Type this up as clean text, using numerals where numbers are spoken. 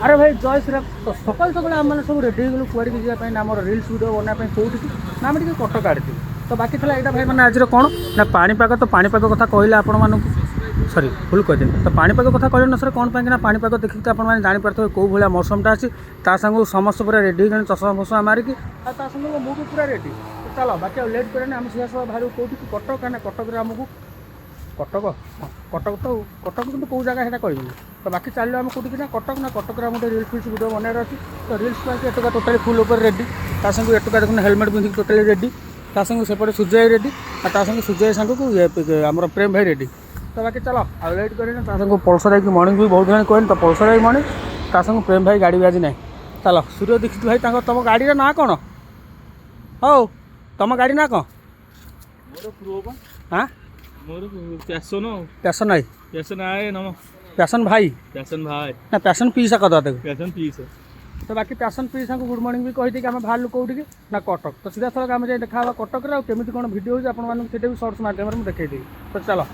अरे भाई जय श्री राम। तो सकाल सकाल आम मैंने सब रेडी हो कुआड़ की जावाई ना आम रिल्स भिडियो बनाई कौटी ना आम कटक आड़े तो बाकी था यहाँ भाई मैंने आज कौन ना पाणीपाग तो पाणीपाग कथा कहला आपण मानक सरी भूल कहदें तो पाणीपाग कथा कहले ना सर कौन पाइंकिना पाणीपाग देखिए तो आपने जानीपारे कौ भाया मौसमटा अच्छी ता सांग समस्त पूरा रेडी हो चषमा फसमा मारिकी सांगे मुझे पूरा रेडी तो चलो बाकी लेट करें आम सीधा सब बाहर कौटी कटक कहीं कटक आमको कटक कटक तो कटक कि कौ जगह है कहूँ तो बाकी चलो आम कौटी ना कटक आम गोटे रिल्स फिल्स भिडियो बनार अच्छी तो रिल्स पाई एटुका टोटाली फुल उपर रेडी ता संगे एटुका देखुन हेलमेट पिंधि टोटाली रेडी ता संगे सेपटे सूर्य भाई रेडी और ता संगे सूर्य सांग को ये आम प्रेम भाई रेडी तो बाकी चलो आ लेट करें ता संगे पल्सर आई मर्निंग भी बहुत जन कहनी तो पल्सर आई मर्निंग ता संगे प्रेम भाई गाड़ी भी आज ना चलो सूर्य दीक्षित भाई तुम गाड़ी ना कौन हो तुम गाड़ी ना कौन हाँ पैसन भाई पैसन भाई ना पैसन पीसा कदा तो बाकी पैसन पीसा को गुड मॉर्निंग भी कही कि आम बाहर कौटी ना कटक तो सीधा थोड़ा आम जाए देखा कटक केमी कौन भिडियो होती आपको भी सर्ट्स माध्यम देखी तो चलो